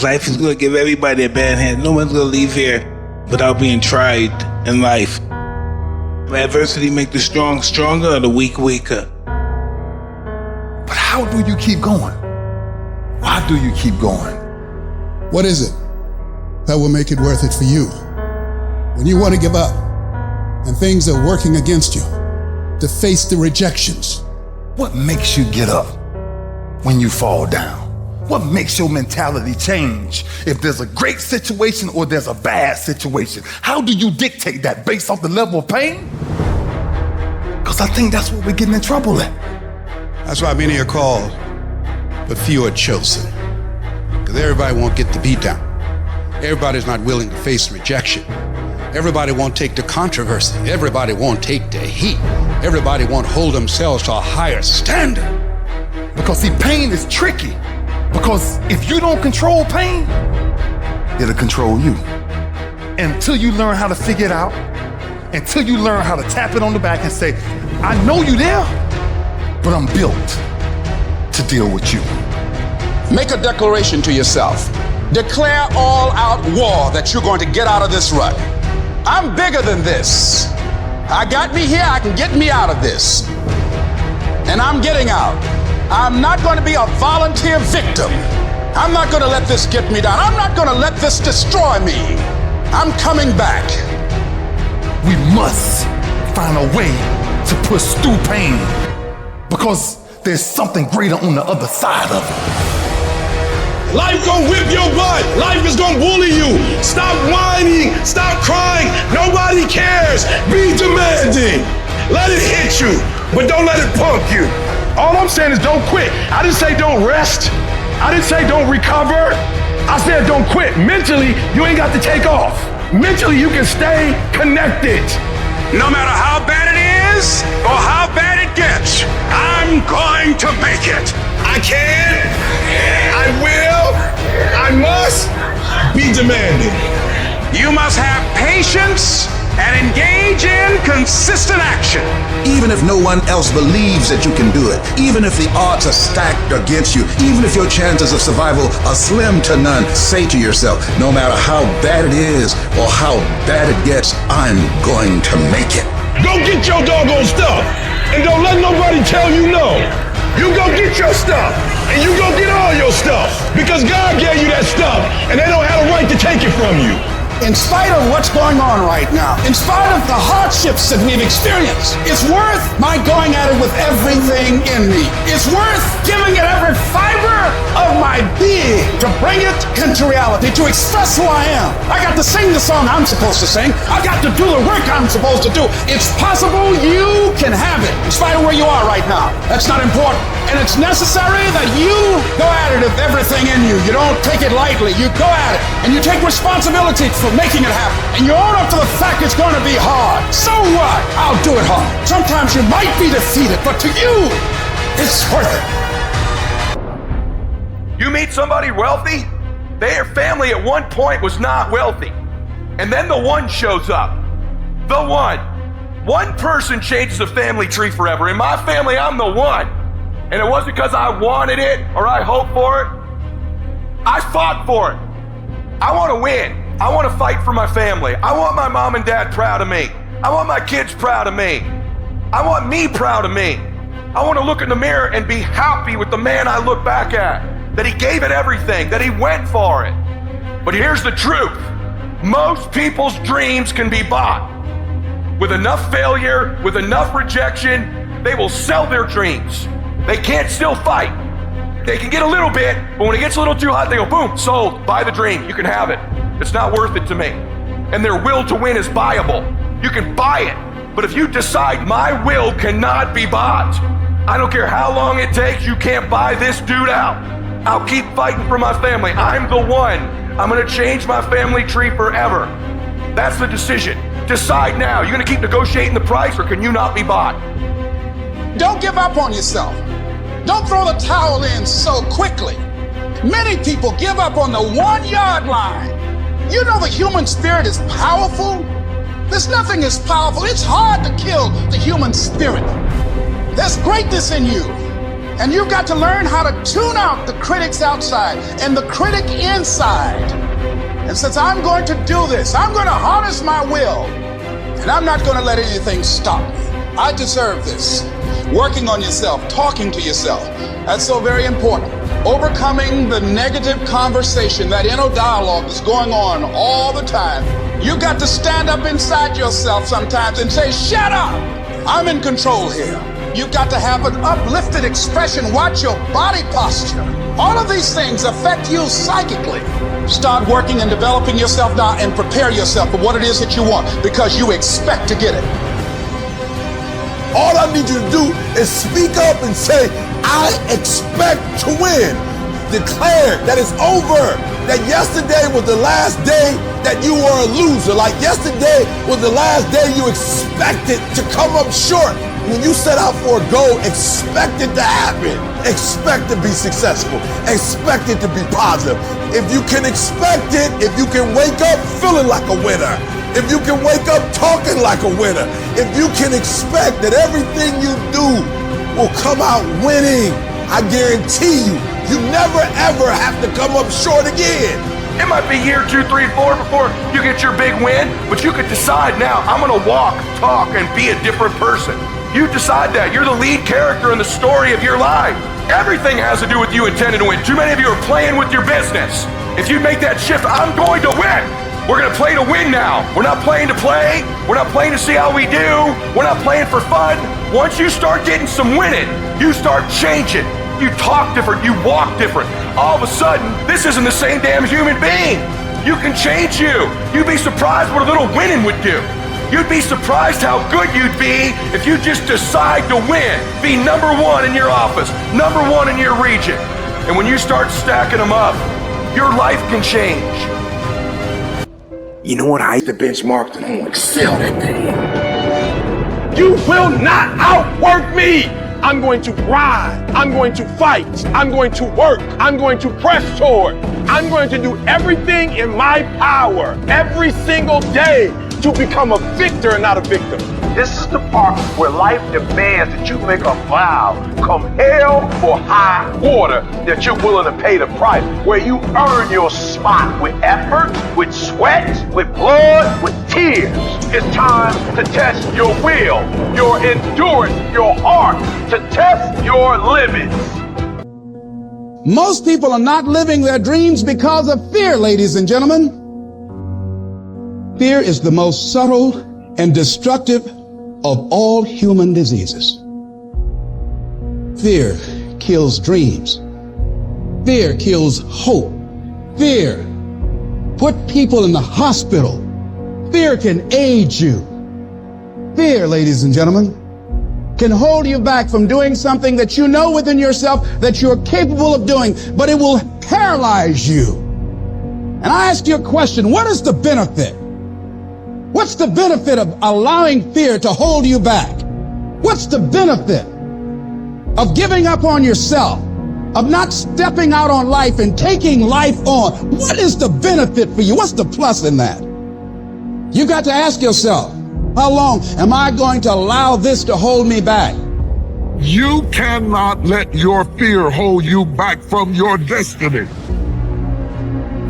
Life is going to give everybody a bad hand. No one's going to leave here without being tried in life. Adversity makes the strong stronger or the weak weaker. But how do you keep going? Why do you keep going? What is it that will make it worth it for you? When you want to give up and things are working against you, to face the rejections. What makes you get up when you fall down? What makes your mentality change if there's a great situation or there's a bad situation? How do you dictate that based off the level of pain? Because I think that's what we're getting in trouble at. That's why many are called, but few are chosen. Because everybody won't get the beat down. Everybody's not willing to face rejection. Everybody won't take the controversy. Everybody won't take the heat. Everybody won't hold themselves to a higher standard. Because see, pain is tricky. Because if you don't control pain, it'll control you. Until you learn how to figure it out, until you learn how to tap it on the back and say, I know you there, but I'm built to deal with you. Make a declaration to yourself. Declare all out war that you're going to get out of this rut. I'm bigger than this. I got me here, I can get me out of this. And I'm getting out. I'm not going to be a volunteer victim. I'm not going to let this get me down. I'm not going to let this destroy me. I'm coming back. We must find a way to push through pain because there's something greater on the other side of it. Life gonna whip your butt. Life is gonna bully you. Stop whining. Stop crying. Nobody cares. Be demanding. Let it hit you, but don't let it punk you. All I'm saying is don't quit. I didn't say don't rest. I didn't say don't recover. I said don't quit. Mentally, you ain't got to take off. Mentally, you can stay connected. No matter how bad it is or how bad it gets, I'm going to make it. I can, I will, I must be demanding. You must have patience and engage in consistent action. Even if no one else believes that you can do it, even if the odds are stacked against you, even if your chances of survival are slim to none, say to yourself, no matter how bad it is or how bad it gets, I'm going to make it. Go get your doggone stuff and don't let nobody tell you no. You go get your stuff and you go get all your stuff because God gave you that stuff and they don't have a right to take it from you. In spite of what's going on right now, in spite of the hardships that we've experienced, it's worth my going at it with everything in me. It's worth giving it every fiber of my being to bring it into reality, to express who I am. I got to sing the song I'm supposed to sing. I got to do the work I'm supposed to do. It's possible you can have it, in spite of where you are right now. That's not important. And it's necessary that you go at it with everything in you. You don't take it lightly. You go at it and you take responsibility for making it happen. And you own up to the fact it's going to be hard. So what? I'll do it hard. Sometimes you might be defeated, but to you, it's worth it. You meet somebody wealthy, their family at one point was not wealthy. And then the one shows up. The one. One person changes the family tree forever. In my family, I'm the one. And it wasn't because I wanted it or I hoped for it. I fought for it. I want to win. I want to fight for my family. I want my mom and dad proud of me. I want my kids proud of me. I want me proud of me. I want to look in the mirror and be happy with the man I look back at, that he gave it everything, that he went for it. But here's the truth. Most people's dreams can be bought. With enough failure, with enough rejection, they will sell their dreams. They can't still fight. They can get a little bit, but when it gets a little too hot, they go, boom, sold, buy the dream, you can have it. It's not worth it to me. And their will to win is buyable. You can buy it, but if you decide my will cannot be bought, I don't care how long it takes, you can't buy this dude out. I'll keep fighting for my family. I'm the one. I'm gonna change my family tree forever. That's the decision. Decide now. You're gonna keep negotiating the price or can you not be bought? Don't give up on yourself. Don't throw the towel in so quickly. Many people give up on the 1 yard line. You know the human spirit is powerful. There's nothing as powerful. It's hard to kill the human spirit. There's greatness in you. And you've got to learn how to tune out the critics outside and the critic inside. And since I'm going to do this, I'm going to harness my will. And I'm not going to let anything stop me. I deserve this. Working on yourself, talking to yourself. That's so very important. Overcoming the negative conversation, that inner dialogue that's going on all the time. You've got to stand up inside yourself sometimes and say, shut up! I'm in control here. You've got to have an uplifted expression. Watch your body posture. All of these things affect you psychically. Start working and developing yourself now and prepare yourself for what it is that you want, because you expect to get it. All I need you to do is speak up and say, I expect to win. Declare that it's over. That yesterday was the last day that you were a loser. Like yesterday was the last day you expected to come up short. When you set out for a goal, expect it to happen. Expect to be successful. Expect it to be positive. If you can expect it, if you can wake up feeling like a winner, if you can wake up talking like a winner, if you can expect that everything you do will come out winning, I guarantee you, you never ever have to come up short again. It might be year 2, 3, 4 before you get your big win, but you could decide now, I'm gonna walk, talk, and be a different person. You decide that. You're the lead character in the story of your life. Everything has to do with you intending to win. Too many of you are playing with your business. If you make that shift, I'm going to win. We're gonna play to win now. We're not playing to play. We're not playing to see how we do. We're not playing for fun. Once you start getting some winning, you start changing. You talk different, you walk different. All of a sudden, this isn't the same damn human being. You can change you. You'd be surprised what a little winning would do. You'd be surprised how good you'd be if you just decide to win. Be number one in your office, number one in your region. And when you start stacking them up, your life can change. You know what? I the benchmark and I'm gonna excel that thing. You will not outwork me. I'm going to grind. I'm going to fight. I'm going to work. I'm going to press toward. I'm going to do everything in my power every single day to become a victor and not a victim. This is the part where life demands that you make a vow, come hell or high water, that you're willing to pay the price, where you earn your spot with effort, with sweat, with blood, with tears. It's time to test your will, your endurance, your heart, to test your limits. Most people are not living their dreams because of fear, ladies and gentlemen. Fear is the most subtle and destructive of all human diseases. Fear kills dreams. Fear kills hope. Fear put people in the hospital. Fear can age you. Fear, ladies and gentlemen, can hold you back from doing something that you know within yourself that you're capable of doing, but it will paralyze you. And I ask you a question, what is the benefit? What's the benefit of allowing fear to hold you back? What's the benefit of giving up on yourself, of not stepping out on life and taking life on? What is the benefit for you? What's the plus in that? You got to ask yourself, how long am I going to allow this to hold me back? You cannot let your fear hold you back from your destiny.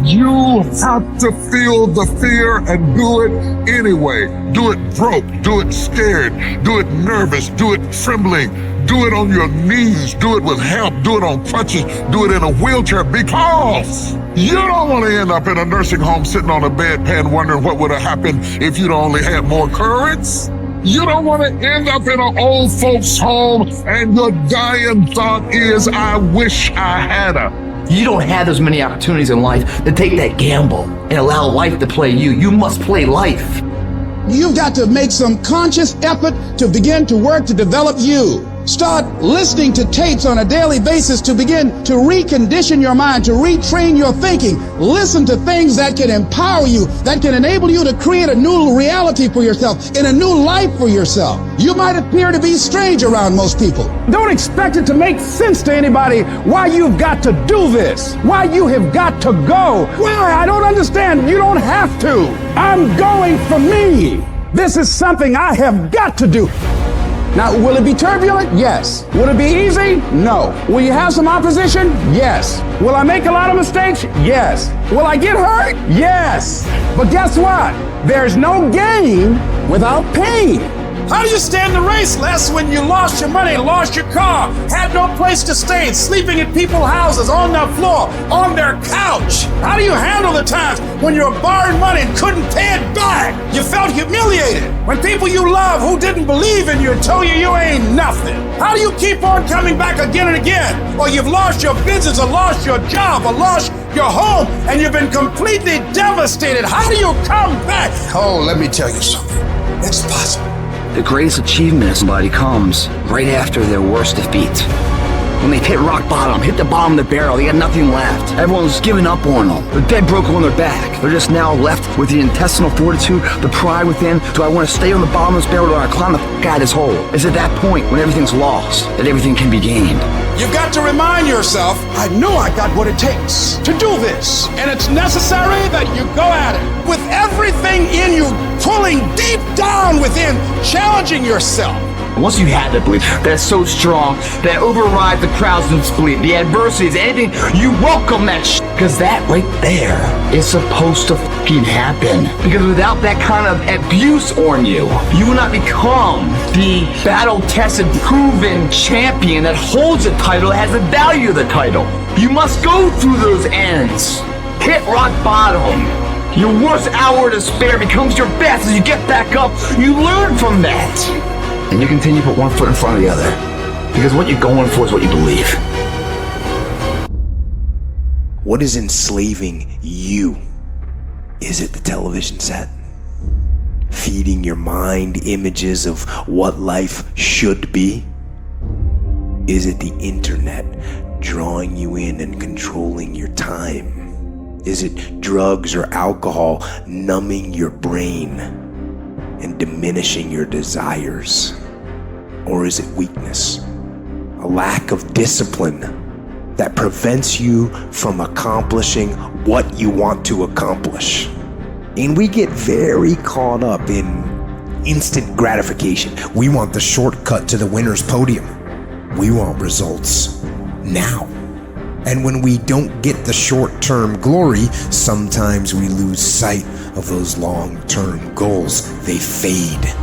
You have to feel the fear and do it anyway. Do it broke, do it scared, do it nervous, do it trembling, do it on your knees, do it with help, do it on crutches, do it in a wheelchair, because you don't want to end up in a nursing home sitting on a bedpan wondering what would have happened if you'd only had more courage. You don't want to end up in an old folks home and your dying thought is, I wish I had her. You don't have as many opportunities in life to take that gamble and allow life to play you. You must play life. You've got to make some conscious effort to begin to work to develop you. Start listening to tapes on a daily basis to begin to recondition your mind, to retrain your thinking. Listen to things that can empower you, that can enable you to create a new reality for yourself and a new life for yourself. You might appear to be strange around most people. Don't expect it to make sense to anybody why you've got to do this, why you have got to go. Why? I don't understand. You don't have to. I'm going for me. This is something I have got to do. Now, will it be turbulent? Yes. Will it be easy? No. Will you have some opposition? Yes. Will I make a lot of mistakes? Yes. Will I get hurt? Yes. But guess what? There's no gain without pain. How do you stand the race, Les, when you lost your money, lost your car, had no place to stay, sleeping in people's houses, on their floor, on their couch? How do you handle the times when you were borrowing money and couldn't pay it back? You felt humiliated when people you love who didn't believe in you told you you ain't nothing. How do you keep on coming back again and again? Or you've lost your business, or lost your job, or lost your home, and you've been completely devastated. How do you come back? Oh, let me tell you something. It's possible. The greatest achievement of somebody comes right after their worst defeat. When they hit rock bottom, hit the bottom of the barrel, they got nothing left. Everyone's given up on them. They're dead broke on their back. They're just now left with the intestinal fortitude, the pride within. Do I want to stay on the bottom of this barrel, or do I climb the f*** out of this hole? It's at that point when everything's lost that everything can be gained. You've got to remind yourself, I know I got what it takes to do this. And it's necessary that you go at it with everything in you, pulling deep down within, challenging yourself. Once you have that belief that's so strong that it overrides the crowd's disbelief, the adversities, anything, you welcome that shit. Because that right there is supposed to fucking happen. Because without that kind of abuse on you, you will not become the battle-tested, proven champion that holds the title, has the value of the title. You must go through those ends. Hit rock bottom. Your worst hour of despair becomes your best as you get back up. You learn from that. And you continue to put one foot in front of the other. Because what you're going for is what you believe. What is enslaving you? Is it the television set? Feeding your mind images of what life should be? Is it the internet drawing you in and controlling your time? Is it drugs or alcohol numbing your brain and diminishing your desires? Or is it weakness, a lack of discipline that prevents you from accomplishing what you want to accomplish? And we get very caught up in instant gratification. We want the shortcut to the winner's podium. We want results now. And when we don't get the short-term glory, sometimes we lose sight of those long-term goals. They fade.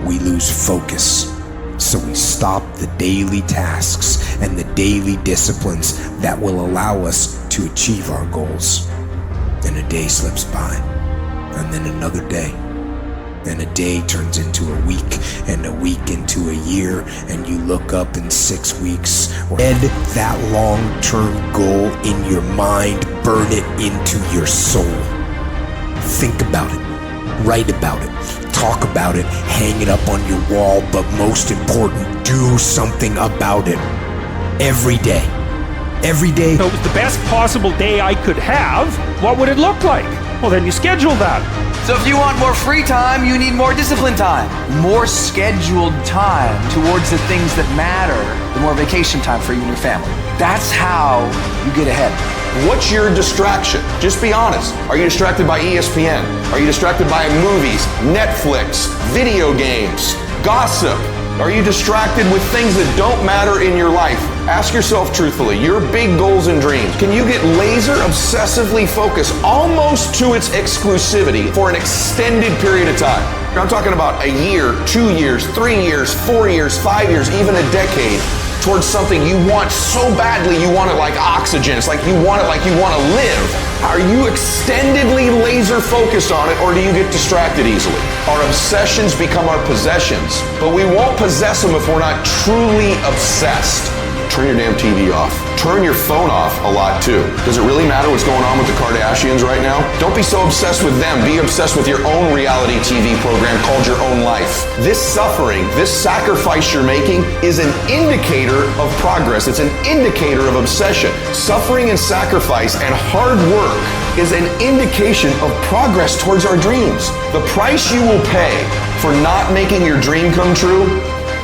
We lose focus. So we stop the daily tasks and the daily disciplines that will allow us to achieve our goals. And a day slips by, and then another day. And a day turns into a week, and a week into a year, and you look up in 6 weeks. Ed that long-term goal in your mind, burn it into your soul. Think about it, write about it, talk about it, hang it up on your wall, but most important, do something about it. Every day. Every day. If it was the best possible day I could have, what would it look like? Well, then you schedule that. So if you want more free time, you need more disciplined time. More scheduled time towards the things that matter. The more vacation time for you and your family. That's how you get ahead. What's your distraction? Just be honest. Are you distracted by ESPN? Are you distracted by movies, Netflix, video games, gossip? Are you distracted with things that don't matter in your life? Ask yourself truthfully, your big goals and dreams. Can you get laser obsessively focused almost to its exclusivity for an extended period of time? I'm talking about a year, 2 years, 3 years, 4 years, 5 years, even a decade towards something you want so badly, you want it like oxygen. It's like you want it like you want to live. Are you extendedly laser focused on it, or do you get distracted easily? Our obsessions become our possessions, but we won't possess them if we're not truly obsessed. Turn your damn TV off. Turn your phone off a lot too. Does it really matter what's going on with the Kardashians right now? Don't be so obsessed with them. Be obsessed with your own reality TV program called Your Own Life. This suffering, this sacrifice you're making is an indicator of progress. It's an indicator of obsession. Suffering and sacrifice and hard work is an indication of progress towards our dreams. The price you will pay for not making your dream come true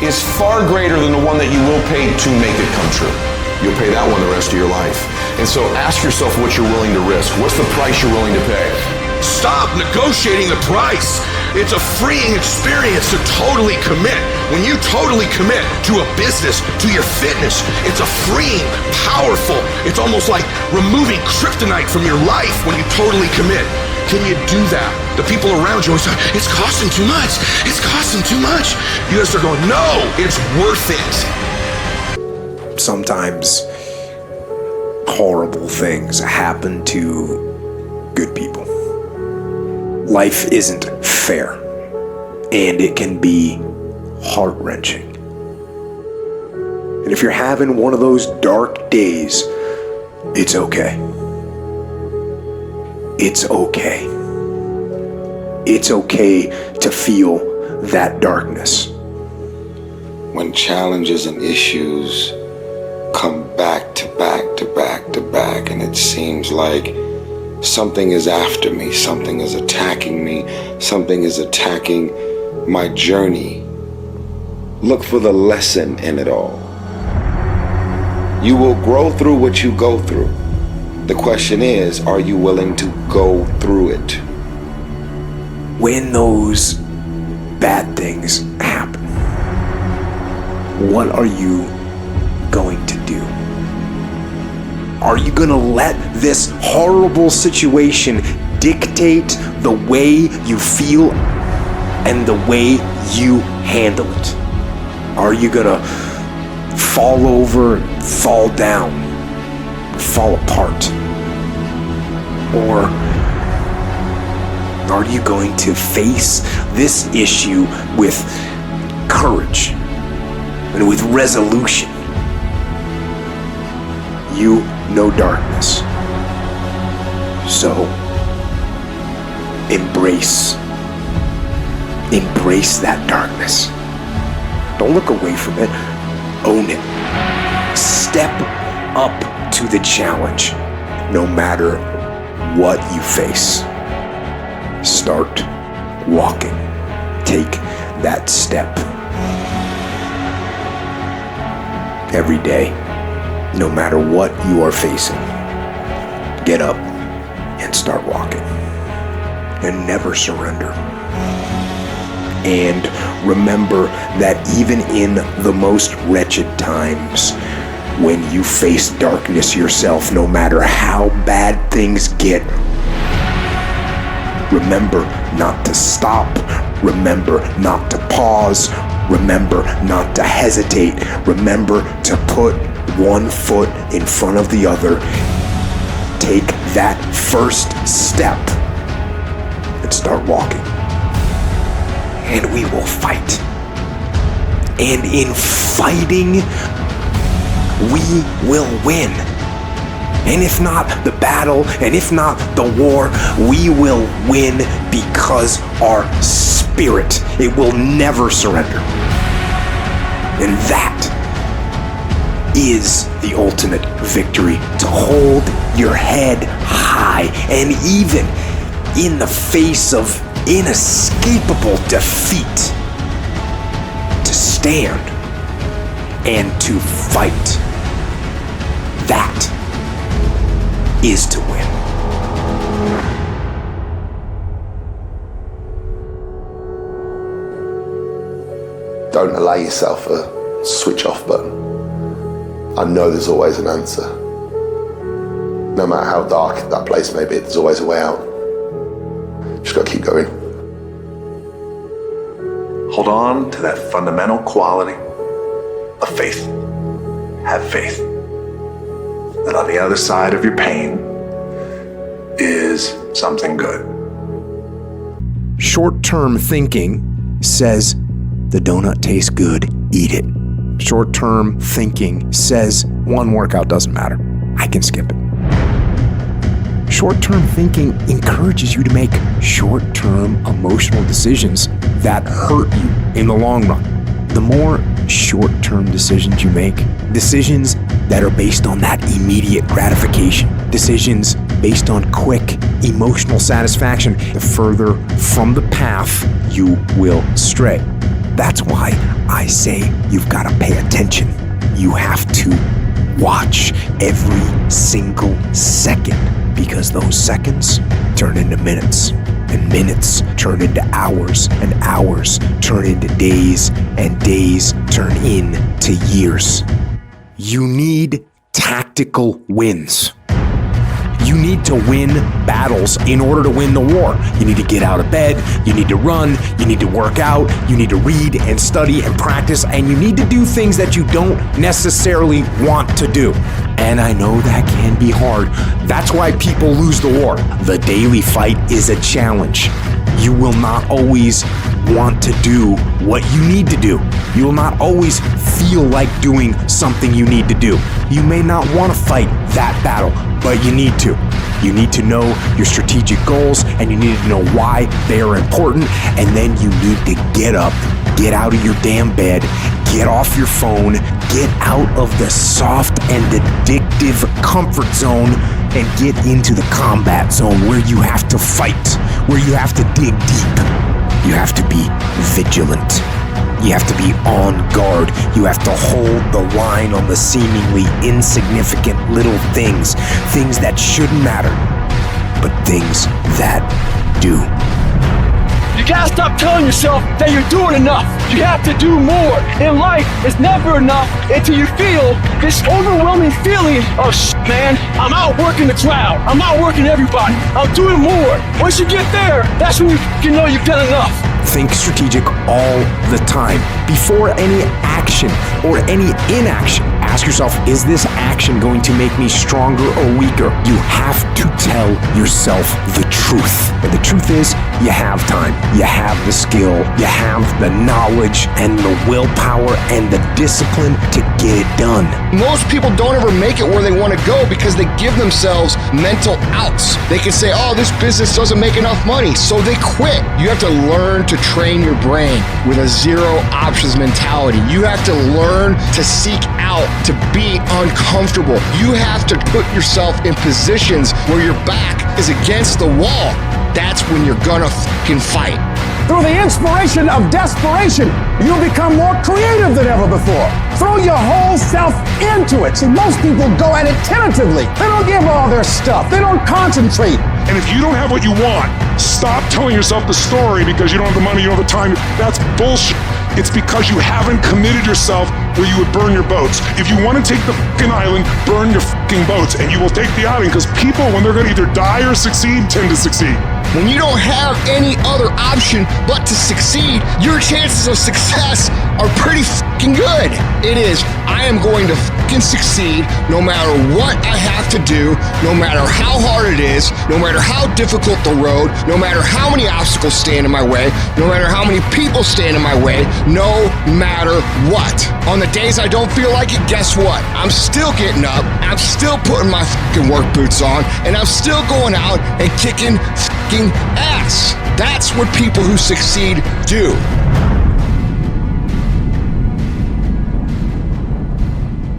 is far greater than the one that you will pay to make it come true. You'll pay that one the rest of your life. And so ask yourself what you're willing to risk. What's the price you're willing to pay? Stop negotiating the price. It's a freeing experience to totally commit. When you totally commit to a business, to your fitness, it's a freeing, powerful, it's almost like removing kryptonite from your life when you totally commit. Can you do that? The people around you always say, it's costing too much. It's costing too much. You guys are going, no, it's worth it. Sometimes horrible things happen to good people. Life isn't fair, and it can be heart-wrenching. And if you're having one of those dark days, it's okay. It's okay. It's okay to feel that darkness. When challenges and issues come back to back to back to back, and it seems like something is after me, something is attacking me, something is attacking my journey, look for the lesson in it all. You will grow through what you go through. The question is, are you willing to go through it? When those bad things happen, what are you going to do? Are you going to let this horrible situation dictate the way you feel and the way you handle it? Are you going to fall over, fall down, fall apart? Or are you going to face this issue with courage and with resolution? You know darkness, so embrace that darkness. Don't look away from it, own it. Step up to the challenge, no matter what you face. Start walking. Take that step. Every day, no matter what you are facing, get up and start walking. And never surrender. And remember that even in the most wretched times, when you face darkness yourself, no matter how bad things get, remember not to stop. Remember not to pause. Remember not to hesitate. Remember to put one foot in front of the other. Take that first step and start walking. And we will fight. And in fighting, we will win. And if not the battle, and if not the war, we will win because our spirit, it will never surrender. And that is the ultimate victory, to hold your head high, and even in the face of inescapable defeat, to stand and to fight. That is to win. Don't allow yourself a switch off button. I know there's always an answer. No matter how dark that place may be, there's always a way out. Just gotta keep going. Hold on to that fundamental quality of faith. Have faith that on the other side of your pain is something good. Short-term thinking says the donut tastes good, eat it. Short-term thinking says one workout doesn't matter, I can skip it. Short-term thinking encourages you to make short-term emotional decisions that hurt you in the long run. The more short-term decisions you make, decisions that are based on that immediate gratification, decisions based on quick emotional satisfaction, the further from the path you will stray. That's why I say you've got to pay attention. You have to watch every single second, because those seconds turn into minutes, and minutes turn into hours, and hours turn into days, and days turn into years. You need tactical wins. You need to win battles in order to win the war. You need to get out of bed, you need to run, you need to work out, you need to read and study and practice, and you need to do things that you don't necessarily want to do. And I know that can be hard. That's why people lose the war. The daily fight is a challenge. You will not always want to do what you need to do. You will not always feel like doing something you need to do. You may not want to fight that battle, but you need to. You need to know your strategic goals, and you need to know why they are important, and then you need to get up, get out of your damn bed, get off your phone, get out of the soft and addictive comfort zone, and get into the combat zone where you have to fight, where you have to dig deep. You have to be vigilant. You have to be on guard. You have to hold the line on the seemingly insignificant little things that shouldn't matter, but things that do. You gotta stop telling yourself that you're doing enough. You have to do more. In life, it's never enough until you feel this overwhelming feeling of man, I'm outworking the crowd. I'm outworking everybody. I'm doing more. Once you get there, that's when you know you've done enough. Think strategic all the time. Before any action or any inaction, ask yourself, is this action going to make me stronger or weaker? You have to tell yourself the truth. And the truth is, you have time, you have the skill, you have the knowledge and the willpower and the discipline to get it done. Most people don't ever make it where they want to go because they give themselves mental outs. They can say, oh, this business doesn't make enough money, so they quit. You have to learn to train your brain with a zero options mentality. You have to learn to seek out to be uncomfortable. You have to put yourself in positions where your back is against the wall. That's when you're gonna fucking fight. Through the inspiration of desperation, you'll become more creative than ever before. Throw your whole self into it. See, most people go at it tentatively. They don't give all their stuff. They don't concentrate. And if you don't have what you want, stop telling yourself the story because you don't have the money, you don't have the time. That's bullshit. It's because you haven't committed yourself where you would burn your boats. If you want to take the fucking island, burn your fucking boats, and you will take the island because people, when they're going to either die or succeed, tend to succeed. When you don't have any other option but to succeed, your chances of success are pretty fucking good. It is, I am going to fucking succeed no matter what I have to do, no matter how hard it is, no matter how difficult the road, no matter how many obstacles stand in my way, no matter how many people stand in my way, no matter what. On the days I don't feel like it, guess what? I'm still getting up, I'm still putting my fucking work boots on, and I'm still going out and kicking fucking ass. That's what people who succeed do.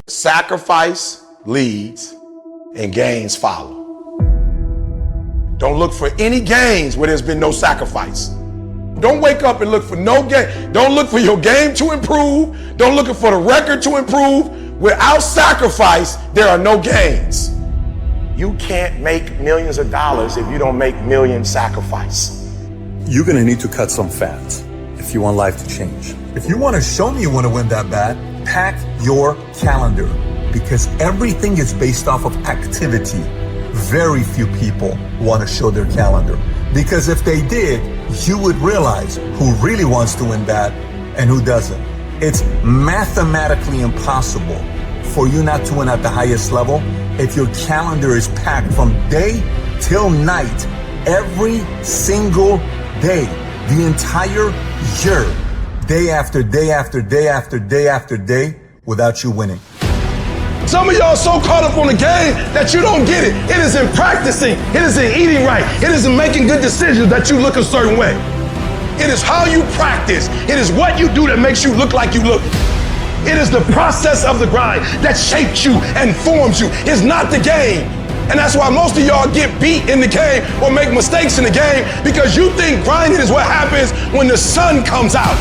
Sacrifice leads and gains follow. Don't look for any gains where there's been no sacrifice. Don't wake up and look for no gain. Don't look for your game to improve. Don't look for the record to improve. Without sacrifice, there are no gains. You can't make millions of dollars if you don't make millions sacrifice. You're gonna need to cut some fat if you want life to change. If you want to show me you want to win that bad, pack your calendar, because everything is based off of activity. Very few people want to show their calendar, because if they did, you would realize who really wants to win that and who doesn't. It's mathematically impossible for you not to win at the highest level if your calendar is packed from day till night, every single day, the entire year, day after day after day after day after day, without you winning. Some of y'all so caught up on the game that you don't get it. It is in practicing. It is in eating right. It is in making good decisions that you look a certain way. It is how you practice. It is what you do that makes you look like you look. It is the process of the grind that shapes you and forms you. It's not the game. And that's why most of y'all get beat in the game or make mistakes in the game, because you think grinding is what happens when the sun comes out.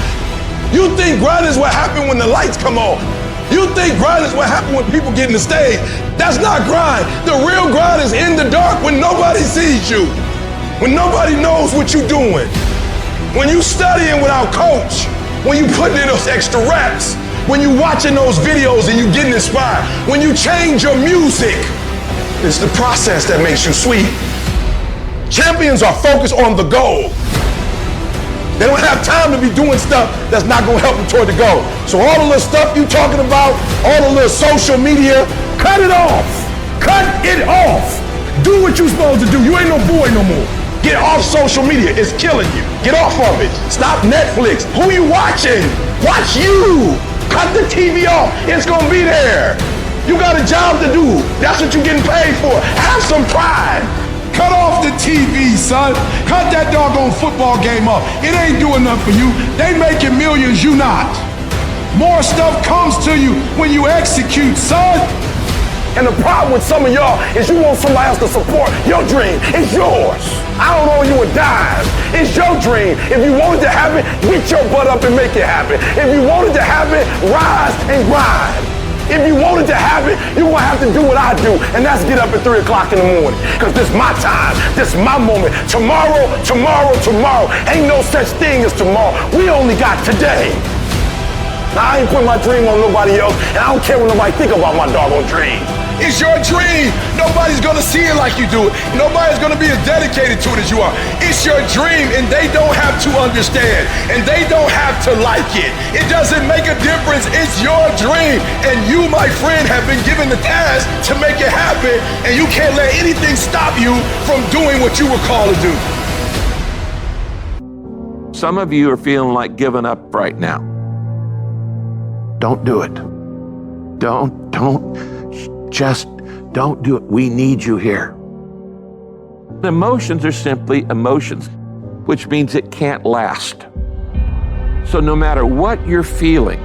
You think grinding is what happens when the lights come on. You think grind is what happens when people get in the stage. That's not grind. The real grind is in the dark when nobody sees you. when nobody knows what you're doing, when you studying without coach, when you putting in those extra reps, when you watching those videos and you getting inspired, when you change your music, it's the process that makes you sweet. Champions are focused on the goal. They don't have time to be doing stuff that's not gonna help them toward the goal. So all the little stuff you talking about, all the little social media, cut it off. Cut it off. Do what you're supposed to do. You ain't no boy no more. Get off social media. It's killing you. Get off of it. Stop Netflix. Who you watching? Watch you. Cut the TV off. It's gonna be there. You got a job to do. That's what you're getting paid for. Have some pride. Cut off the TV, son. Cut that doggone football game off. It ain't doing nothing for you. They making millions, you not. More stuff comes to you when you execute, son. And the problem with some of y'all is you want somebody else to support your dream. It's yours. I don't owe you a dime. It's your dream. If you want it to happen, get your butt up and make it happen. If you want it to happen, rise and grind. If you want it to happen, you're gonna have to do what I do, and that's get up at 3 o'clock in the morning. Cause this is my time, this is my moment. Tomorrow, ain't no such thing as tomorrow. We only got today. Now, I ain't putting my dream on nobody else, and I don't care what nobody think about my doggone dream. It's your dream. Nobody's gonna see it like you do it. Nobody's gonna be as dedicated to it as you are. It's your dream, and they don't have to understand, and they don't have to like it. It doesn't make a difference. It's your dream, and you, my friend, have been given the task to make it happen, and you can't let anything stop you from doing what you were called to do. Some of you are feeling like giving up right now. Don't do it. Just don't do it. We need you here. Emotions are simply emotions, which means it can't last. So no matter what you're feeling,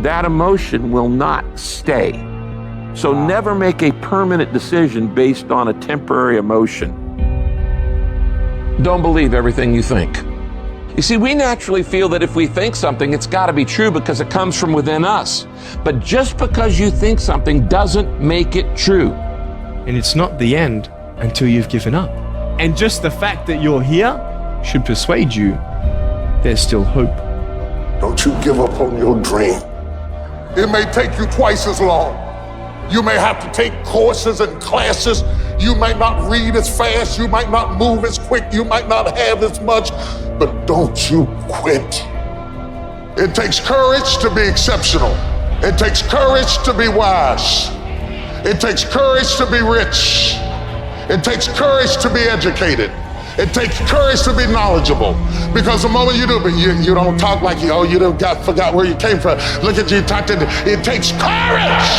that emotion will not stay. So never make a permanent decision based on a temporary emotion. Don't believe everything you think. You see, we naturally feel that if we think something, it's got to be true because it comes from within us. But just because you think something doesn't make it true. And it's not the end until you've given up. And just the fact that you're here should persuade you there's still hope. Don't you give up on your dream. It may take you twice as long. You may have to take courses and classes. You might not read as fast. You might not move as quick. You might not have as much. But don't you quit. It takes courage to be exceptional. It takes courage to be wise. It takes courage to be rich. It takes courage to be educated. It takes courage to be knowledgeable. Because the moment you do, but you don't talk like you forgot where you came from. Look at you talking. It takes courage.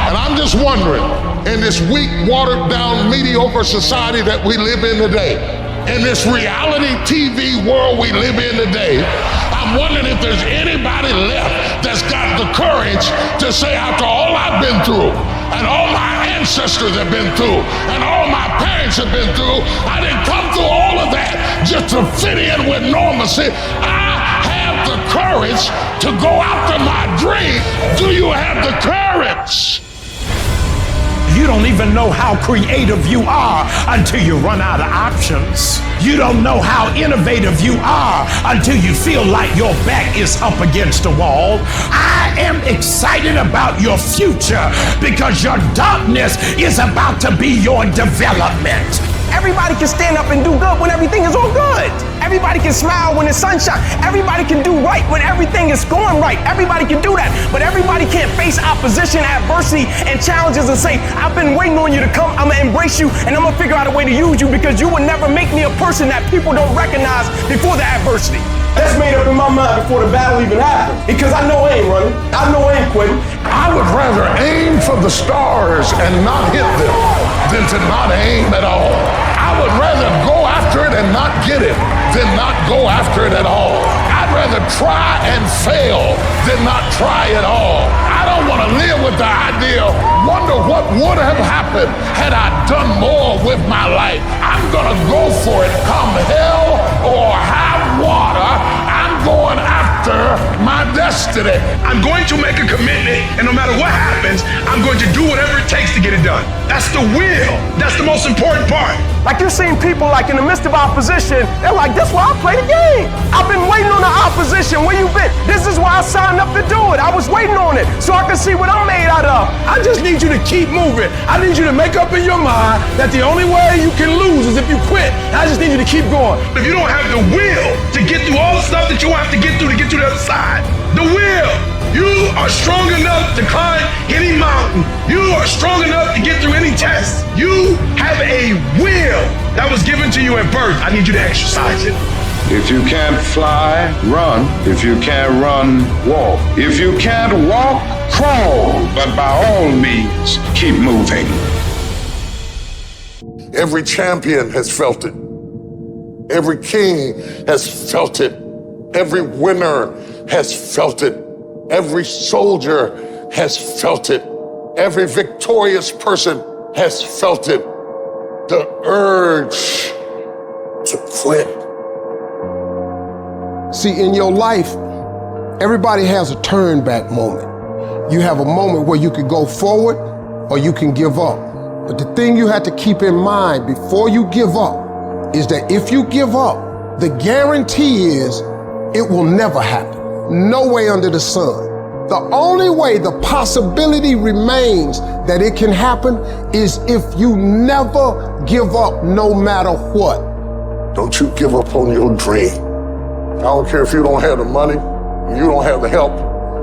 And I'm just wondering, in this weak, watered down, mediocre society that we live in today, in this reality TV world we live in today, I'm wondering if there's anybody left that's got the courage to say, after all I've been through, and all my ancestors have been through, and all my parents have been through, I didn't come through all of that just to fit in with normalcy. I have the courage to go after my dream. Do you have the courage? You don't even know how creative you are until you run out of options. You don't know how innovative you are until you feel like your back is up against a wall. I am excited about your future because your darkness is about to be your development. Everybody can stand up and do good when everything is all good. Everybody can smile when the sun shines. Everybody can do right when everything is going right. Everybody can do that. But everybody can't face opposition, adversity, and challenges and say, I've been waiting on you to come. I'm going to embrace you, and I'm going to figure out a way to use you because you will never make me a person that people don't recognize before the adversity. That's made up in my mind before the battle even happened. Because I know I ain't running. I know I ain't quitting. I would rather aim for the stars and not hit them than to not aim at all. I would rather go after it and not get it than not go after it at all. I'd rather try and fail than not try at all. I don't want to live with the idea, wonder what would have happened had I done more with my life. I'm gonna go for it, come hell or high water. I'm going after my destiny. I'm going to make a commitment, and no matter what happens, I'm going to do whatever it takes to get it done. That's the will. That's the most important part. Like you're seeing people like in the midst of opposition, they're like, that's why I play the game. I've been waiting on the opposition. Where you been? This is why I signed up to do it. I was waiting on it so I could see what I'm made out of. I just need you to keep moving. I need you to make up in your mind that the only way you can lose is if you quit. And I just need you to keep going. If you don't have the will to get through all the stuff that you have to get through to get to the other side, the will, you are strong enough to climb any mountain. You are strong enough to get through any test. You have a will that was given to you at birth. I need you to exercise it. If you can't fly, run. If you can't run, walk. If you can't walk, crawl. But by all means, keep moving. Every champion has felt it. Every king has felt it. Every winner has felt it. Every soldier has felt it. Every victorious person has felt it. The urge to quit. See, in your life, everybody has a turn back moment. You have a moment where you can go forward or you can give up. But the thing you have to keep in mind before you give up is that if you give up, the guarantee is it will never happen. No way under the sun. The only way the possibility remains that it can happen is if you never give up no matter what. Don't you give up on your dream. I don't care if you don't have the money, you don't have the help,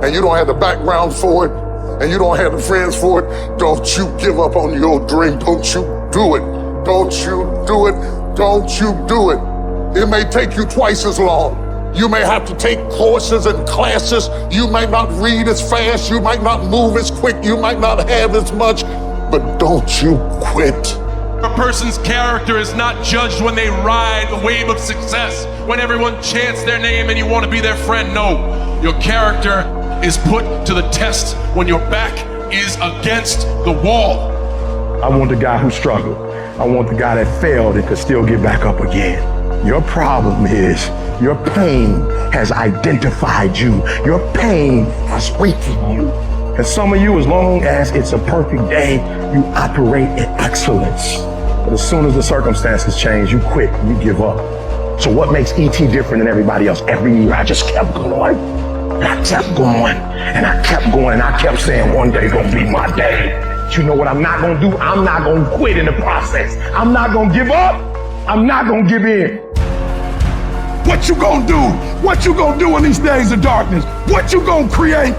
and you don't have the background for it, and you don't have the friends for it. Don't you give up on your dream. Don't you do it. Don't you do it. Don't you do it. It may take you twice as long. You may have to take courses and classes. You might not read as fast. You might not move as quick. You might not have as much, but don't you quit. A person's character is not judged when they ride the wave of success, when everyone chants their name and you want to be their friend. No, your character is put to the test when your back is against the wall. I want the guy who struggled. I want the guy that failed and could still get back up again. Your problem is your pain has identified you. Your pain has weakened you. And some of you, as long as it's a perfect day, you operate in excellence. But as soon as the circumstances change, you quit, you give up. So what makes E.T. different than everybody else? Every year I just kept going, and I kept going, and I kept going, and I kept saying one day gonna be my day. But you know what I'm not gonna do? I'm not gonna quit in the process. I'm not gonna give up. I'm not gonna give in. What you gonna do? What you gonna do in these days of darkness? What you gonna create?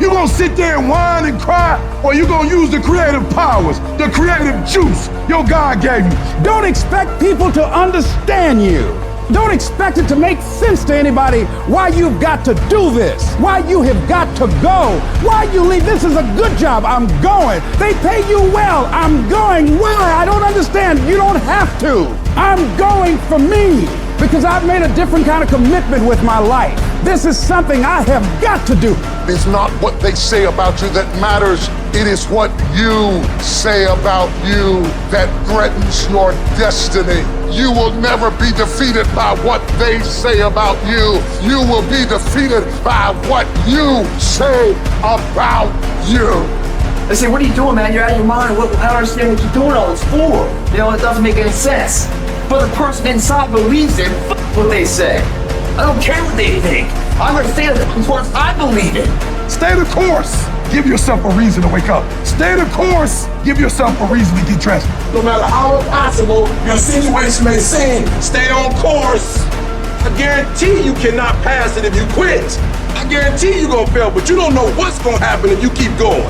You gonna sit there and whine and cry, or you gonna use the creative powers, the creative juice your God gave you? Don't expect people to understand you. Don't expect it to make sense to anybody why you've got to do this, why you have got to go, why you leave. This is a good job. I'm going. They pay you well. I'm going. Why? I don't understand. You don't have to. I'm going for me because I've made a different kind of commitment with my life. This is something I have got to do. It's not what they say about you that matters. It is what you say about you that threatens your destiny. You will never be defeated by what they say about you. You will be defeated by what you say about you. They say, what are you doing, man? You're out of your mind. I don't understand what you're doing all this for. You know, it doesn't make any sense. But the person inside believes it. F what they say. I don't care what they think. I'm going to stay the course I believe in. Stay the course. Give yourself a reason to wake up. Stay the course. Give yourself a reason to get dressed. No matter how impossible your situation may seem, stay on course. I guarantee you cannot pass it if you quit. I guarantee you're going to fail, but you don't know what's going to happen if you keep going.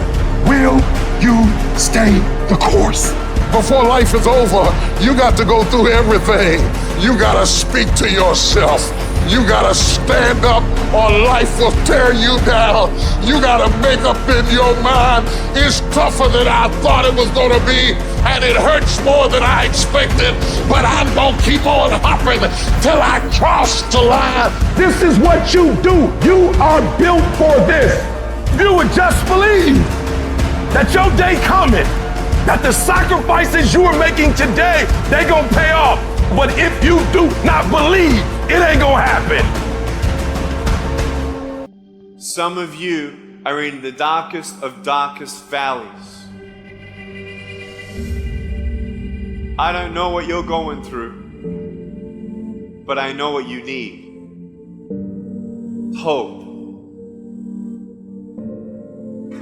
Will you stay the course? Before life is over, you got to go through everything. You got to speak to yourself. You got to stand up or life will tear you down. You got to make up in your mind, it's tougher than I thought it was going to be, and it hurts more than I expected, but I'm going to keep on hopping till I cross the line. This is what you do. You are built for this. You would just believe that your day coming, that the sacrifices you are making today, they gonna pay off. But if you do not believe, it ain't gonna happen. some of you are in the darkest of darkest valleys. I don't know what you're going through, but I know what you need. Hope.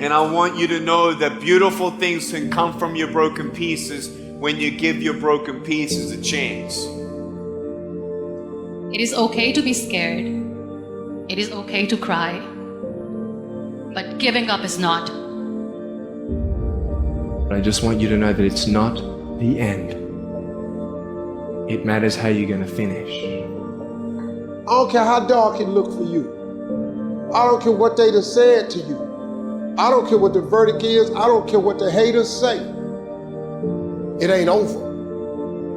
And I want you to know that beautiful things can come from your broken pieces when you give your broken pieces a chance. It is okay to be scared. It is okay to cry. But giving up is not. I just want you to know that it's not the end. It matters how you're going to finish. I don't care how dark it looked for you. I don't care what they done said to you. I don't care what the verdict is. I don't care what the haters say. It ain't over.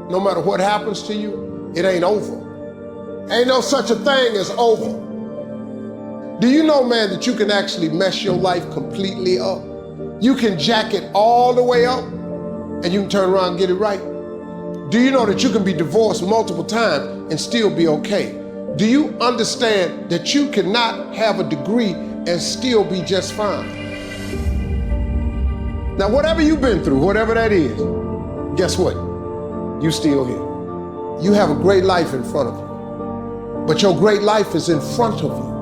No matter what happens to you, it ain't over. Ain't no such a thing as over. Do you know, man, that you can actually mess your life completely up? You can jack it all the way up and you can turn around and get it right. Do you know that you can be divorced multiple times and still be okay? Do you understand that you cannot have a degree and still be just fine? Now, whatever you've been through, whatever that is, guess what? You still here. You have a great life in front of you, but your great life is in front of you.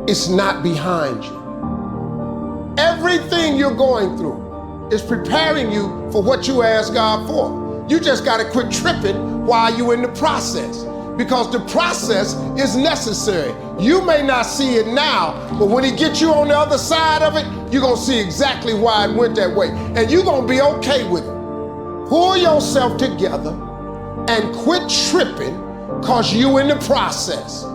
It's not behind you. Everything you're going through is preparing you for what you asked God for. You just got to quit tripping while you're in the process, because the process is necessary. You may not see it now, but when he gets you on the other side of it, you're gonna see exactly why it went that way. And you're gonna be okay with it. Pull yourself together and quit tripping, cause you in the process.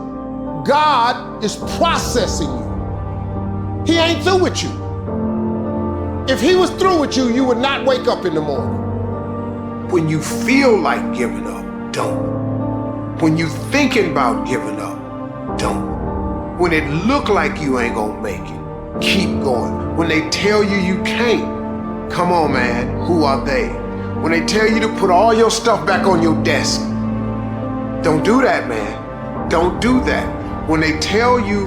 God is processing you. He ain't through with you. If he was through with you, you would not wake up in the morning. When you feel like giving up, don't. When you thinking about giving up, don't. When it look like you ain't gonna make it, keep going. When they tell you you can't, come on, man, who are they? When they tell you to put all your stuff back on your desk, don't do that, man. Don't do that. When they tell you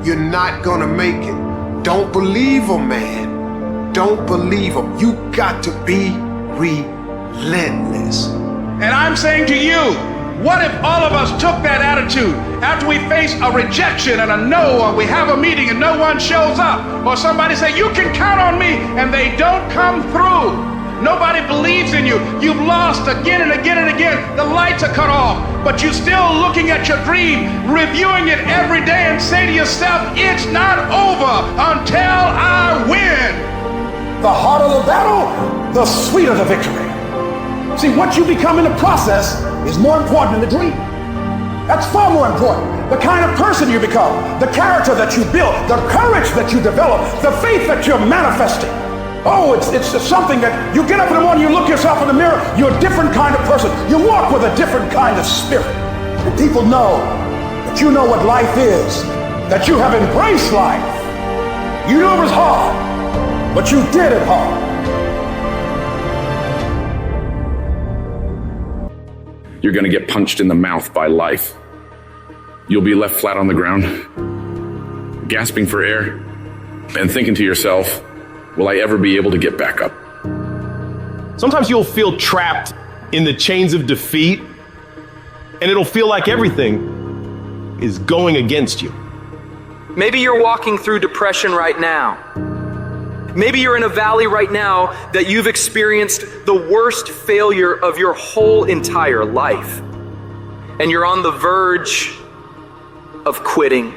you're not gonna make it, don't believe them, man. Don't believe them. You got to be relentless. And I'm saying to you, what if all of us took that attitude after we face a rejection and a no, or we have a meeting and no one shows up, or somebody say, you can count on me, and they don't come through. Nobody believes in you. You've lost again and again and again. The lights are cut off, but you're still looking at your dream, reviewing it every day, and say to yourself, it's not over until I win. The harder the battle, the sweeter the victory. See, what you become in the process is more important than the dream. That's far more important. The kind of person you become, the character that you build, the courage that you develop, the faith that you're manifesting. Oh, it's something that you get up in the morning, you look yourself in the mirror, you're a different kind of person. You walk with a different kind of spirit. And people know that you know what life is, that you have embraced life. You knew it was hard, but you did it hard. You're going to get punched in the mouth by life. You'll be left flat on the ground, gasping for air, and thinking to yourself, will I ever be able to get back up? Sometimes you'll feel trapped in the chains of defeat, and it'll feel like everything is going against you. Maybe you're walking through depression right now. Maybe you're in a valley right now that you've experienced the worst failure of your whole entire life. And you're on the verge of quitting.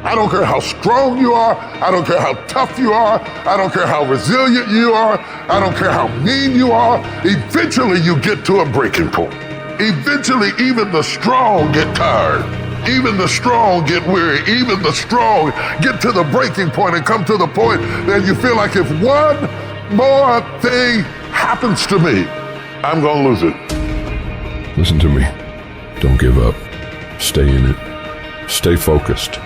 I don't care how strong you are. I don't care how tough you are. I don't care how resilient you are. I don't care how mean you are. Eventually you get to a breaking point. Eventually even the strong get tired. Even the strong get weary. Even the strong get to the breaking point and come to the point that you feel like if one more thing happens to me, I'm gonna lose it. Listen to me. Don't give up. Stay in it. Stay focused.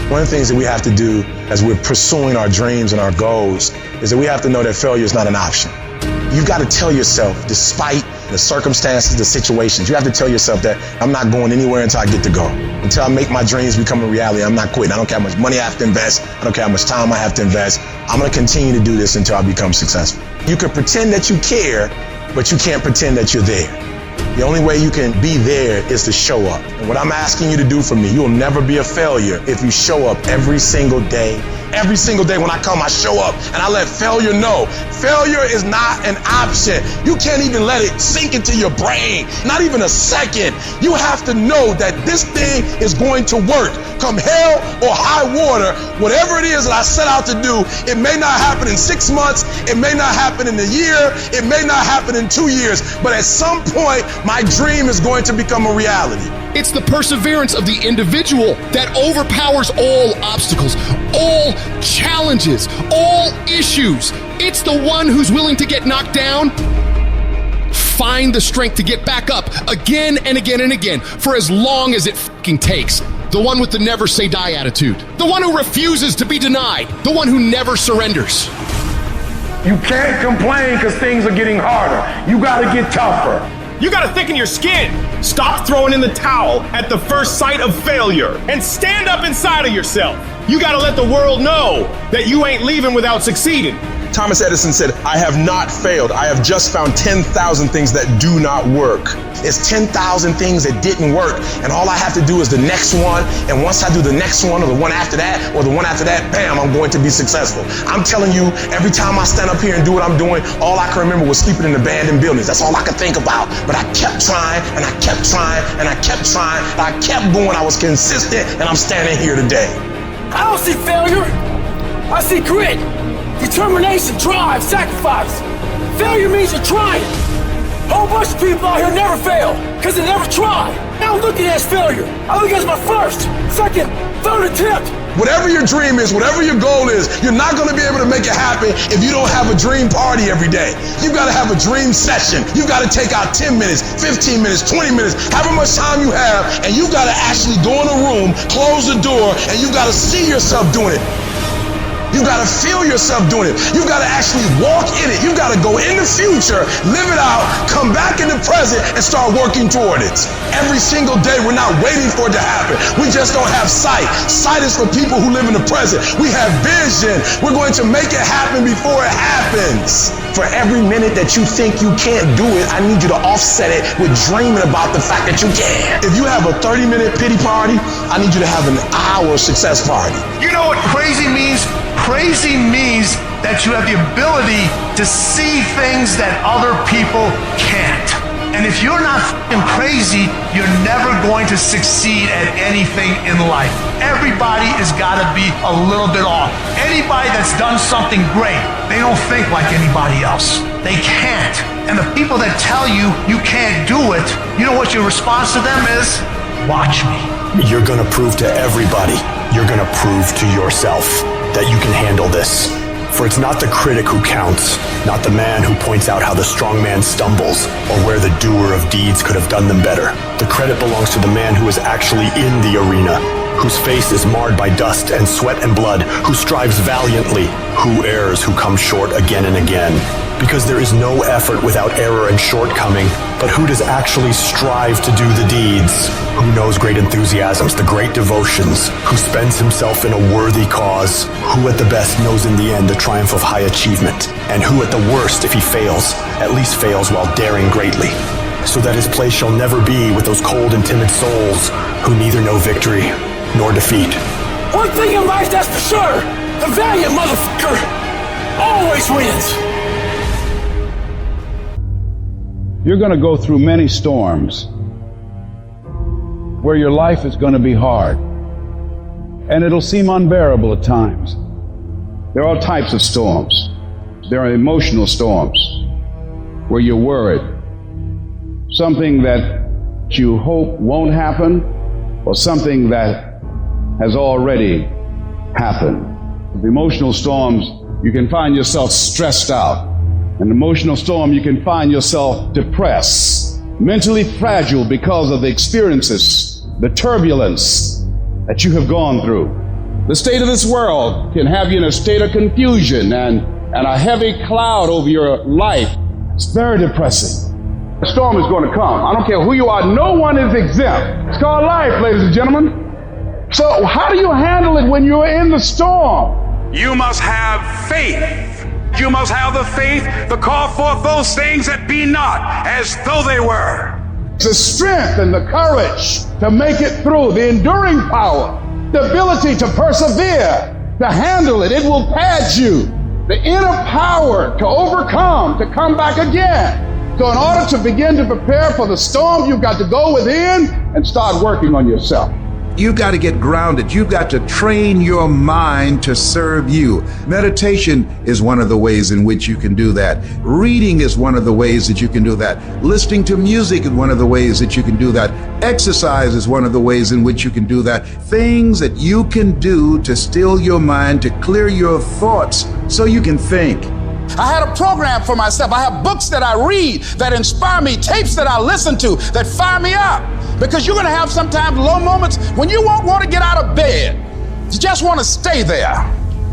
One of the things that we have to do as we're pursuing our dreams and our goals is that we have to know that failure is not an option. You've got to tell yourself, despite the circumstances, the situations. You have to tell yourself that I'm not going anywhere until I get to go. Until I make my dreams become a reality, I'm not quitting. I don't care how much money I have to invest. I don't care how much time I have to invest. I'm going to continue to do this until I become successful. You can pretend that you care, but you can't pretend that you're there. The only way you can be there is to show up. And what I'm asking you to do for me, you'll never be a failure if you show up every single day. Every single day when I come, I show up and I let failure know. Failure is not an option. You can't even let it sink into your brain, not even a second. You have to know that this thing is going to work. Come hell or high water, whatever it is that I set out to do, it may not happen in 6 months, it may not happen in a year, it may not happen in 2 years, but at some point, my dream is going to become a reality. It's the perseverance of the individual that overpowers all obstacles, all challenges, all issues. It's the one who's willing to get knocked down, find the strength to get back up again and again and again for as long as it fucking takes. The one with the never say die attitude. The one who refuses to be denied. The one who never surrenders. You can't complain because things are getting harder. You gotta get tougher. You gotta thicken your skin. Stop throwing in the towel at the first sight of failure and stand up inside of yourself. You gotta let the world know that you ain't leaving without succeeding. Thomas Edison said, I have not failed. I have just found 10,000 things that do not work. It's 10,000 things that didn't work. And all I have to do is the next one. And once I do the next one or the one after that or the one after that, bam, I'm going to be successful. I'm telling you, every time I stand up here and do what I'm doing, all I can remember was sleeping in abandoned buildings. That's all I could think about. But I kept trying and I kept trying and I kept trying. And I kept going. I was consistent and I'm standing here today. I don't see failure. I see grit, determination, drive, sacrifice. Failure means you're trying. A whole bunch of people out here never fail because they never try. I don't look at it as failure. I look at it as my first, second, third attempt. Whatever your dream is, whatever your goal is, you're not going to be able to make it happen if you don't have a dream party every day. You've got to have a dream session. You've got to take out 10 minutes, 15 minutes, 20 minutes, however much time you have, and you've got to actually go in a room, close the door, and you've got to see yourself doing it. You gotta feel yourself doing it. You gotta actually walk in it. You gotta go in the future, live it out, come back in the present, and start working toward it. Every single day, we're not waiting for it to happen. We just don't have sight. Sight is for people who live in the present. We have vision. We're going to make it happen before it happens. For every minute that you think you can't do it, I need you to offset it with dreaming about the fact that you can. If you have a 30-minute pity party, I need you to have an hour success party. You know what crazy means? Crazy means that you have the ability to see things that other people can't. And if you're not f***ing crazy, you're never going to succeed at anything in life. Everybody has got to be a little bit off. Anybody that's done something great, they don't think like anybody else. They can't. And the people that tell you you can't do it, you know what your response to them is? Watch me. You're gonna prove to everybody, you're gonna prove to yourself that you can handle this. For it's not the critic who counts, not the man who points out how the strong man stumbles, or where the doer of deeds could have done them better. The credit belongs to the man who is actually in the arena, whose face is marred by dust and sweat and blood, who strives valiantly, who errs, who comes short again and again. Because there is no effort without error and shortcoming, but who does actually strive to do the deeds? Who knows great enthusiasms, the great devotions, who spends himself in a worthy cause, who at the best knows in the end the triumph of high achievement, and who at the worst, if he fails, at least fails while daring greatly, so that his place shall never be with those cold and timid souls who neither know victory nor defeat. One thing in life that's for sure, the valiant motherfucker always wins. You're going to go through many storms where your life is going to be hard and it'll seem unbearable at times. There are all types of storms. There are emotional storms where you're worried. Something that you hope won't happen or something that has already happened. With emotional storms, you can find yourself stressed out. An emotional storm, you can find yourself depressed, mentally fragile because of the experiences, the turbulence that you have gone through. The state of this world can have you in a state of confusion and a heavy cloud over your life. It's very depressing. The storm is going to come. I don't care who you are. No one is exempt. It's called life, ladies and gentlemen. So how do you handle it when you're in the storm? You must have faith. You must have the faith to call forth those things that be not as though they were. The strength and the courage to make it through, the enduring power, the ability to persevere, to handle it. It will pad you. The inner power to overcome, to come back again. So in order to begin to prepare for the storm, you've got to go within and start working on yourself. You've got to get grounded. You've got to train your mind to serve you. Meditation is one of the ways in which you can do that. Reading is one of the ways that you can do that. Listening to music is one of the ways that you can do that. Exercise is one of the ways in which you can do that. Things that you can do to still your mind, to clear your thoughts so you can think. I had a program for myself. I have books that I read that inspire me, tapes that I listen to that fire me up. Because you're going to have sometimes low moments when you won't want to get out of bed. You just want to stay there.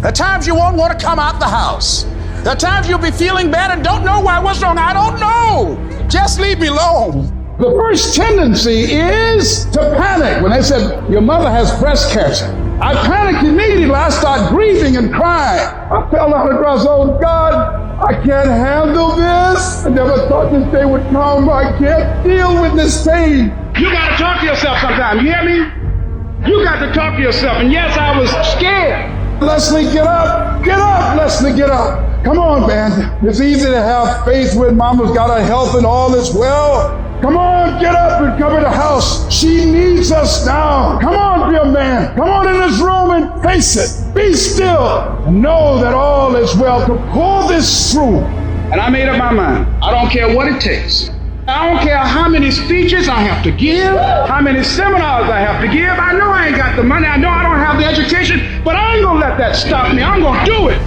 At times you won't want to come out the house. At times you'll be feeling bad and don't know why. What's wrong? I don't know. Just leave me alone. The first tendency is to panic. When they said, your mother has breast cancer, I panicked immediately. I started grieving and crying. I fell out across, oh God, I can't handle this. I never thought this day would come. I can't deal with this pain. You got to talk to yourself sometimes, you hear me? You got to talk to yourself. And yes, I was scared. Leslie, get up. Get up, Leslie, get up. Come on, man. It's easy to have faith when mama's got her health and all is well. Come on, get up and come in the house. She needs us now. Come on, dear man. Come on in this room and face it. Be still and know that all is well. To pull this through. And I made up my mind. I don't care what it takes. I don't care how many speeches I have to give, how many seminars I have to give. I know I ain't got the money. I know I don't have the education, but I ain't gonna let that stop me. I'm gonna do it.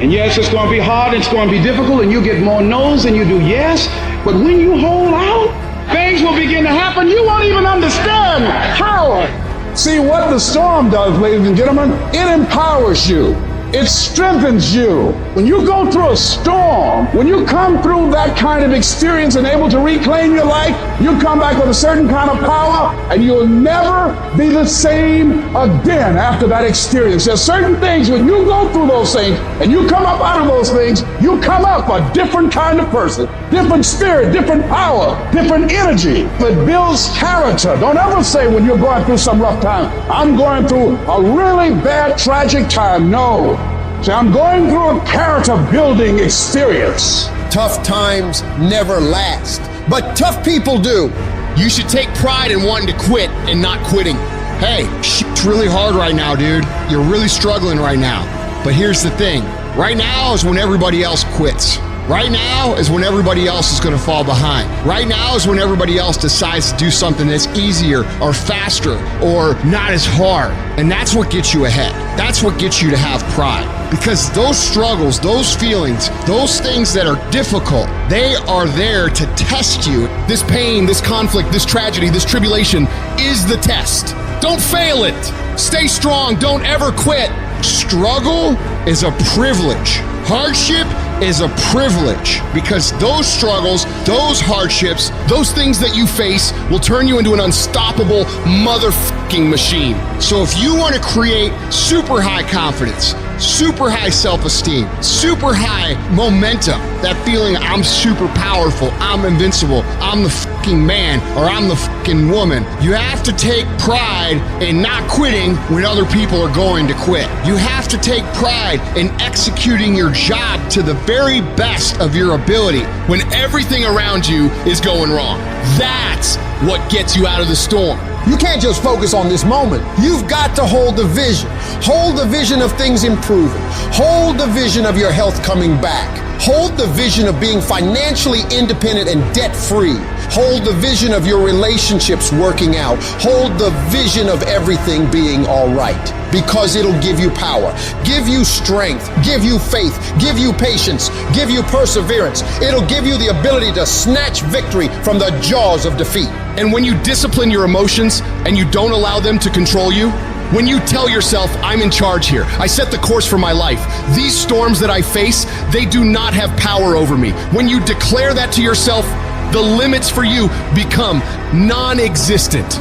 And yes, it's going to be hard, it's going to be difficult, and you get more no's than you do yes. But when you hold out, things will begin to happen. You won't even understand how. See, what the storm does, ladies and gentlemen, it empowers you. It strengthens you. When you go through a storm, when you come through that kind of experience and able to reclaim your life, you come back with a certain kind of power and you'll never be the same again after that experience. There's certain things when you go through those things and you come up out of those things, you come up a different kind of person, different spirit, different power, different energy. It builds character. Don't ever say when you're going through some rough time, I'm going through a really bad, tragic time. No. So I'm going through a character building experience. Tough times never last, but tough people do. You should take pride in wanting to quit and not quitting. Hey, shit's really hard right now, dude. You're really struggling right now. But here's the thing. Right now is when everybody else quits. Right now is when everybody else is going to fall behind. Right now is when everybody else decides to do something that's easier or faster or not as hard. And that's what gets you ahead. That's what gets you to have pride. Because those struggles, those feelings, those things that are difficult, they are there to test you. This pain, this conflict, this tragedy, this tribulation is the test. Don't fail it. Stay strong. Don't ever quit. Struggle is a privilege. Hardship is a privilege because those struggles, those hardships, those things that you face will turn you into an unstoppable motherfucking machine. So if you want to create super high confidence, super high self-esteem, super high momentum, that feeling I'm super powerful, I'm invincible, I'm the fucking man, or I'm the fucking woman, you have to take pride in not quitting when other people are going to quit. You have to take pride in executing your job to the very best of your ability when everything around you is going wrong. That's what gets you out of the storm. You can't just focus on this moment. You've got to hold the vision. Hold the vision of things improving. Hold the vision of your health coming back. Hold the vision of being financially independent and debt-free. Hold the vision of your relationships working out. Hold the vision of everything being all right, because it'll give you power, give you strength, give you faith, give you patience, give you perseverance. It'll give you the ability to snatch victory from the jaws of defeat. And when you discipline your emotions and you don't allow them to control you, When you tell yourself, I'm in charge here, I set the course for my life, these storms that I face, they do not have power over me. When you declare that to yourself, the limits for you become non-existent.